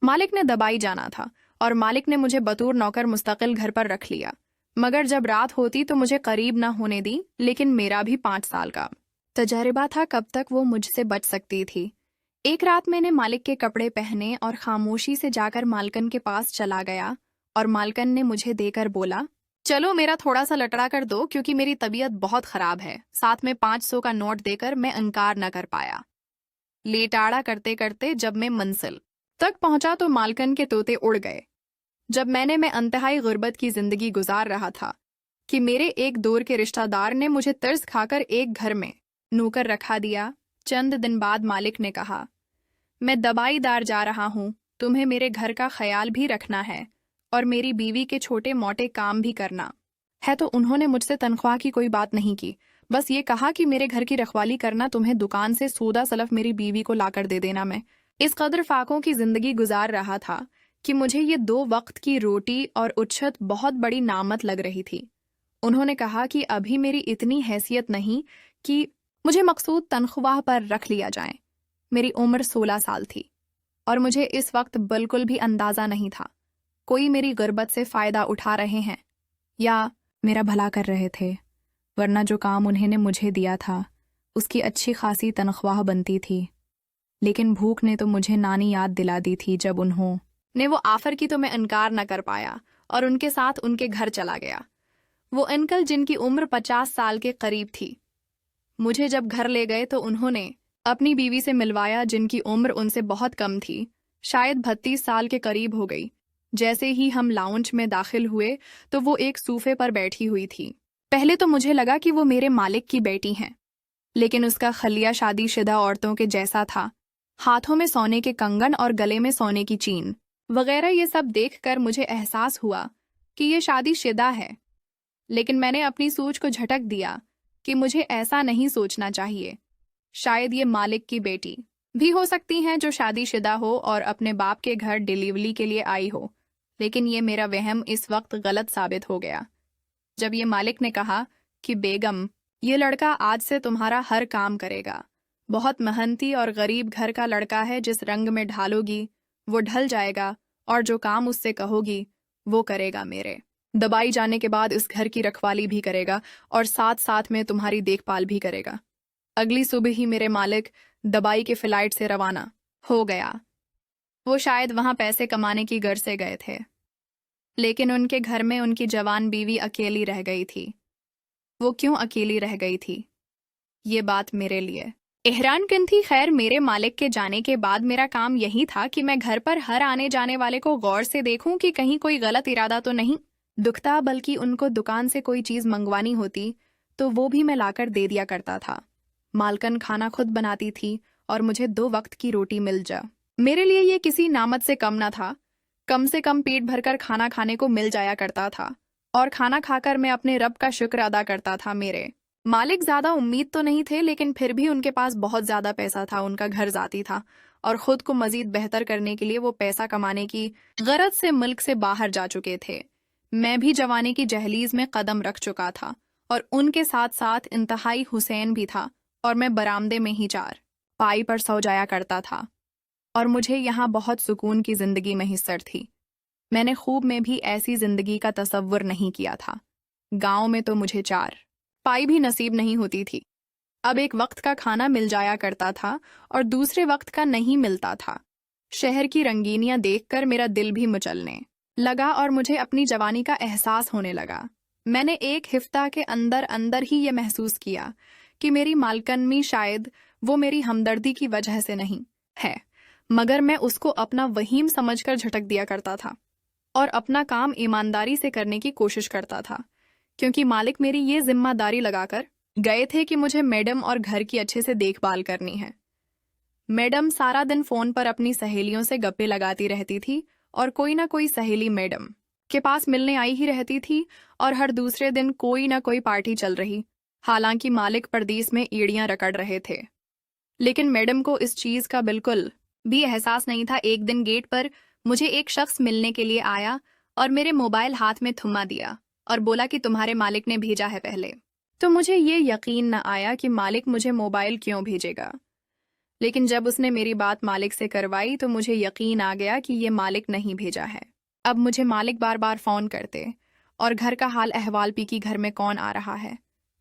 मालिक ने दबाई जाना था और मालिक ने मुझे बतौर नौकर मुस्तकिल घर पर रख लिया। मगर जब रात होती तो मुझे करीब न होने दी, लेकिन मेरा भी 5 साल का तजर्बा था कब तक वो मुझसे बच सकती थी। एक रात मैंने मालिक के कपड़े पहने और खामोशी से जाकर मालकन के पास चला गया और मालकन ने मुझे देकर बोला, चलो मेरा थोड़ा सा लटड़ा कर दो क्योंकि मेरी तबीयत बहुत खराब है। साथ में 500 का नोट देकर मैं इनकार न कर पाया। लेटाड़ा करते करते जब मैं मंजिल तक पहुंचा तो मालकन के तोते उड़ गए। जब मैं अंतहाई गुर्बत की जिंदगी गुजार रहा था कि मेरे एक दूर के रिश्तेदार ने मुझे तरस खाकर एक घर में नौकर रखा दिया। चंद दिन बाद मालिक ने कहा, मैं दवाईदार जा रहा हूँ, तुम्हें मेरे घर का ख्याल भी रखना है और मेरी बीवी के छोटे मोटे काम भी करना है। तो उन्होंने मुझसे तनख्वाह की कोई बात नहीं की, बस ये कहा कि मेरे घर की रखवाली करना, तुम्हें दुकान से सौदा सलफ मेरी बीवी को लाकर दे देना। मैं इस कदर फाकों की जिंदगी गुजार रहा था कि मुझे ये 2 वक्त की रोटी और उच्छत बहुत बड़ी नामत लग रही थी। उन्होंने कहा कि अभी मेरी इतनी हैसियत नहीं कि मुझे मकसूद तनख्वाह पर रख लिया जाए। मेरी उम्र 16 साल थी और मुझे इस वक्त बिल्कुल भी अंदाजा नहीं था कोई मेरी गुर्बत से फ़ायदा उठा रहे हैं या मेरा भला कर रहे थे, वरना जो काम उन्होंने मुझे दिया था उसकी अच्छी खासी तनख्वाह बनती थी। लेकिन भूख ने तो मुझे नानी याद दिला दी थी। जब उन्होंने वो आफर की तो मैं इनकार न कर पाया और उनके साथ उनके घर चला गया। वो अंकल जिनकी उम्र 50 साल के करीब थी, मुझे जब घर ले गए तो उन्होंने अपनी बीवी से मिलवाया जिनकी उम्र उनसे बहुत कम थी, शायद 32 साल के करीब हो गई। जैसे ही हम लाउंज में दाखिल हुए तो वो एक सूफे पर बैठी हुई थी। पहले तो मुझे लगा कि वो मेरे मालिक की बेटी हैं, लेकिन उसका खलिया शादीशुदा औरतों के जैसा था, हाथों में सोने के कंगन और गले में सोने की चीन वगैरह। ये सब देखकर मुझे एहसास हुआ कि ये शादीशुदा है, लेकिन मैंने अपनी सोच को झटक दिया कि मुझे ऐसा नहीं सोचना चाहिए। शायद ये मालिक की बेटी भी हो सकती हैं जो शादीशुदा हो और अपने बाप के घर डिलीवरी के लिए आई हो, लेकिन ये मेरा वहम इस वक्त गलत साबित हो गया जब ये मालिक ने कहा कि बेगम, ये लड़का आज से तुम्हारा हर काम करेगा। बहुत मेहनती और गरीब घर का लड़का है, जिस रंग में ढालोगी वो ढल जाएगा और जो काम उससे कहोगी वो करेगा। मेरे दबाई जाने के बाद इस घर की रखवाली भी करेगा और साथ साथ में तुम्हारी देखभाल भी करेगा। अगली सुबह ही मेरे मालिक दबाई के फ्लाइट से रवाना हो गया। वो शायद वहां पैसे कमाने की गर्ज से गए थे, लेकिन उनके घर में उनकी जवान बीवी अकेली रह गई थी। वो क्यों अकेली रह गई थी, ये बात मेरे लिए हैरानकुन थी। खैर, मेरे मालिक के जाने के बाद मेरा काम यही था कि मैं घर पर हर आने जाने वाले को गौर से देखूं कि कहीं कोई गलत इरादा तो नहीं दुखता, बल्कि उनको दुकान से कोई चीज मंगवानी होती तो वो भी मैं लाकर दे दिया करता था। मालकन खाना खुद बनाती थी और मुझे 2 वक्त की रोटी मिल जा, मेरे लिए ये किसी नामत से कम न था। कम से कम पेट भरकर खाना खाने को मिल जाया करता था और खाना खाकर मैं अपने रब का शुक्र अदा करता था। मेरे मालिक ज्यादा उम्मीद तो नहीं थे, लेकिन फिर भी उनके पास बहुत ज्यादा पैसा था। उनका घर जाती था और खुद को मजीद बेहतर करने के लिए वो पैसा कमाने की गरज से मुल्क से बाहर जा चुके थे। मैं भी जवानी की जहलीज में कदम रख चुका था और उनके साथ साथ इंतहाई हुसैन भी था और मैं बरामदे में ही 4 पाई पर सो जाया करता था और मुझे यहाँ बहुत सुकून की जिंदगी मैसर थी। मैंने खूब में भी ऐसी जिंदगी का तसव्वुर नहीं किया था। गांव में तो मुझे 4 पाई भी नसीब नहीं होती थी। अब एक वक्त का खाना मिल जाया करता था और दूसरे वक्त का नहीं मिलता था। शहर की रंगीनियां देखकर मेरा दिल भी मचलने लगा और मुझे अपनी जवानी का एहसास होने लगा। मैंने एक हफ्ता के अंदर अंदर ही ये महसूस किया कि मेरी मालकनमी शायद वो मेरी हमदर्दी की वजह से नहीं है, मगर मैं उसको अपना वहीम समझकर झटक दिया करता था और अपना काम ईमानदारी से करने की कोशिश करता था, क्योंकि मालिक मेरी ये जिम्मेदारी लगाकर गए थे कि मुझे मैडम और घर की अच्छे से देखभाल करनी है। मैडम सारा दिन फोन पर अपनी सहेलियों से गप्पे लगाती रहती थी और कोई ना कोई सहेली मैडम के पास मिलने आई ही रहती थी और हर दूसरे दिन कोई ना कोई पार्टी चल रही। हालांकि मालिक परदेस में ईड़ियां रगड़ रहे थे, लेकिन मैडम को इस चीज का बिल्कुल भी एहसास नहीं था। एक दिन गेट पर मुझे एक शख्स मिलने के लिए आया और मेरे मोबाइल हाथ में थमा दिया और बोला कि तुम्हारे मालिक ने भेजा है। पहले तो मुझे ये यकीन न आया कि मालिक मुझे मोबाइल क्यों भेजेगा। लेकिन जब उसने मेरी बात मालिक से करवाई तो मुझे यकीन आ गया कि ये मालिक नहीं भेजा है। अब मुझे मालिक बार बार फ़ोन करते और घर का हाल अहवाल पी कि घर में कौन आ रहा है,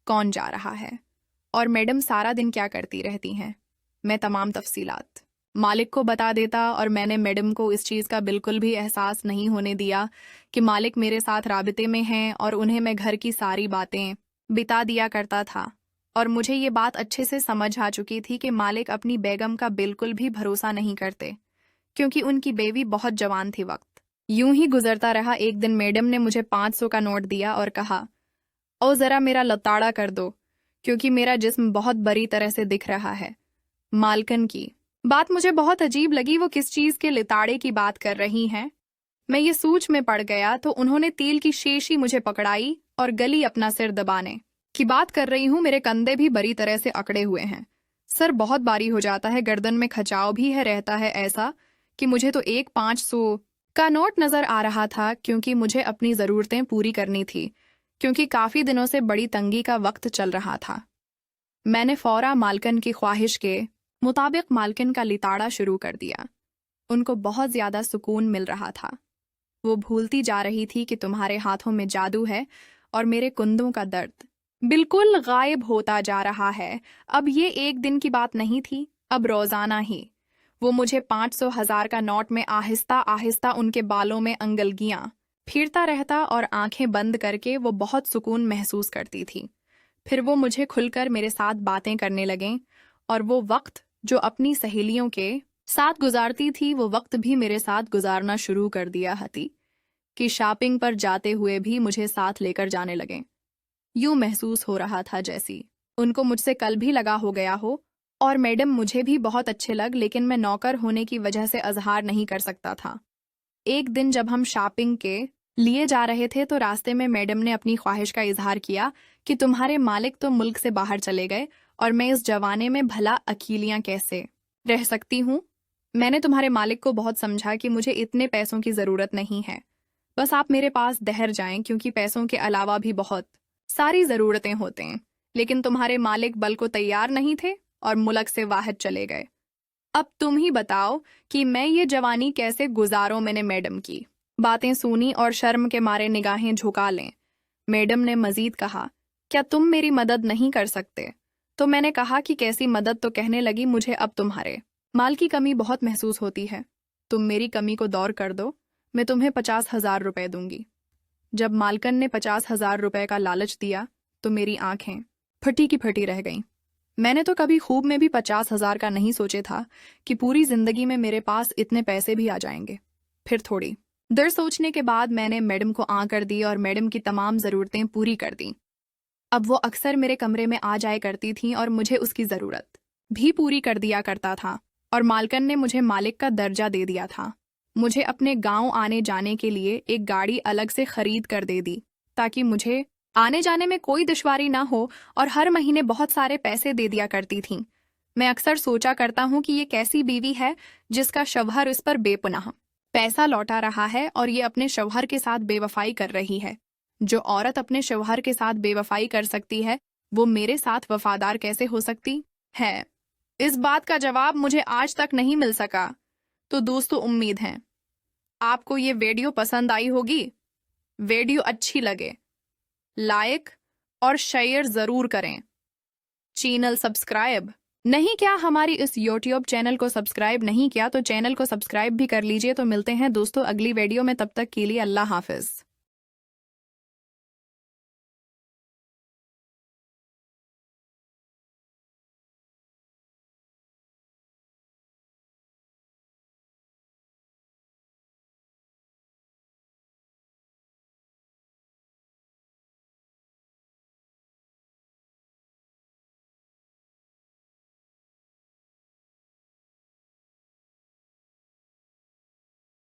कौन जा रहा है और मैडम सारा दिन क्या करती रहती हैं। मैं तमाम तफसीलात मालिक को बता देता और मैंने मैडम को इस चीज़ का बिल्कुल भी एहसास नहीं होने दिया कि मालिक मेरे साथ राबिते में हैं और उन्हें मैं घर की सारी बातें बिता दिया करता था। और मुझे ये बात अच्छे से समझ आ चुकी थी कि मालिक अपनी बेगम का बिल्कुल भी भरोसा नहीं करते, क्योंकि उनकी बेवी बहुत जवान थी। वक्त यूं ही गुजरता रहा। एक दिन मैडम ने मुझे 500 का नोट दिया और कहा, ओ ज़रा मेरा लताड़ा कर दो, क्योंकि मेरा जिस्म बहुत बुरी तरह से दिख रहा है। मालकन की बात मुझे बहुत अजीब लगी। वो किस चीज़ के लिताड़े की बात कर रही हैं? मैं ये सूच में पड़ गया तो उन्होंने तेल की शीशी मुझे पकड़ाई और गली अपना सिर दबाने की बात कर रही हूँ। मेरे कंधे भी बुरी तरह से अकड़े हुए हैं, सर बहुत भारी हो जाता है, गर्दन में खचाव भी है, रहता है ऐसा कि मुझे तो एक 500 का नोट नजर आ रहा था, क्योंकि मुझे अपनी ज़रूरतें पूरी करनी थी, क्योंकि काफ़ी दिनों से बड़ी तंगी का वक्त चल रहा था। मैंने फौरा मालकन की ख्वाहिश के मुताबिक मालकिन का लिताड़ा शुरू कर दिया। उनको बहुत ज़्यादा सुकून मिल रहा था। वो भूलती जा रही थी कि तुम्हारे हाथों में जादू है और मेरे कुंदों का दर्द बिल्कुल गायब होता जा रहा है। अब ये एक दिन की बात नहीं थी, अब रोज़ाना ही वो मुझे 500,000 का नोट में आहिस्ता आहिस्ता उनके बालों में अंगलगियां फिरता रहता और आंखें बंद करके वो बहुत सुकून महसूस करती थी। फिर वो मुझे खुलकर मेरे साथ बातें करने लगें और वो वक्त जो अपनी सहेलियों के साथ गुजारती थी वो वक्त भी मेरे साथ गुजारना शुरू कर दिया हती कि शॉपिंग पर जाते हुए भी मुझे साथ लेकर जाने लगे। यूं महसूस हो रहा था जैसी उनको मुझसे कल भी लगा हो गया हो। और मैडम मुझे भी बहुत अच्छे लग, लेकिन मैं नौकर होने की वजह से अजहार नहीं कर सकता था। एक दिन जब हम शॉपिंग के लिए जा रहे थे तो रास्ते में मैडम ने अपनी ख्वाहिश का इजहार किया कि तुम्हारे मालिक तो मुल्क से बाहर चले गए और मैं इस जवाने में भला अकेलियां कैसे रह सकती हूँ। मैंने तुम्हारे मालिक को बहुत समझा कि मुझे इतने पैसों की ज़रूरत नहीं है, बस आप मेरे पास दहर जाएं, क्योंकि पैसों के अलावा भी बहुत सारी ज़रूरतें होते हैं। लेकिन तुम्हारे मालिक बल को तैयार नहीं थे और मुल्क से बाहर चले गए। अब तुम ही बताओ कि मैं ये जवानी कैसे गुजारूं। मैंने मैडम की बातें सुनी और शर्म के मारे निगाहें झुका लें। मैडम ने मजीद कहा, क्या तुम मेरी मदद नहीं कर सकते? तो मैंने कहा कि कैसी मदद, तो कहने लगी, मुझे अब तुम्हारे माल की कमी बहुत महसूस होती है। तुम मेरी कमी को दूर कर दो, मैं तुम्हें 50,000 रुपए दूंगी। जब मालकन ने 50,000 रुपए का लालच दिया तो मेरी आंखें फटी की फटी रह गईं। मैंने तो कभी खूब में भी 50,000 का नहीं सोचे था कि पूरी जिंदगी में मेरे पास इतने पैसे भी आ जाएंगे। फिर थोड़ी देर सोचने के बाद मैंने मैडम को आं कर दी और मैडम की तमाम ज़रूरतें पूरी कर दी। अब वो अक्सर मेरे कमरे में आ जाया करती थीं और मुझे उसकी ज़रूरत भी पूरी कर दिया करता था। और मालकन ने मुझे मालिक का दर्जा दे दिया था। मुझे अपने गांव आने जाने के लिए एक गाड़ी अलग से खरीद कर दे दी, ताकि मुझे आने जाने में कोई दुश्वारी ना हो, और हर महीने बहुत सारे पैसे दे दिया करती थीं। मैं अक्सर सोचा करता हूँ कि ये कैसी बीवी है जिसका शौहर इस पर बेपनाह पैसा लौटा रहा है और ये अपने शौहर के साथ बेवफाई कर रही है। जो औरत अपने शौहर के साथ बेवफाई कर सकती है वो मेरे साथ वफादार कैसे हो सकती है? इस बात का जवाब मुझे आज तक नहीं मिल सका। तो दोस्तों, उम्मीद है आपको ये वीडियो पसंद आई होगी। वीडियो अच्छी लगे लाइक और शेयर ज़रूर करें। चैनल सब्सक्राइब नहीं किया हमारी इस यूट्यूब चैनल को सब्सक्राइब नहीं किया तो चैनल को सब्सक्राइब भी कर लीजिए। तो मिलते हैं दोस्तों अगली वीडियो में, तब तक के लिए अल्लाह हाफिज़।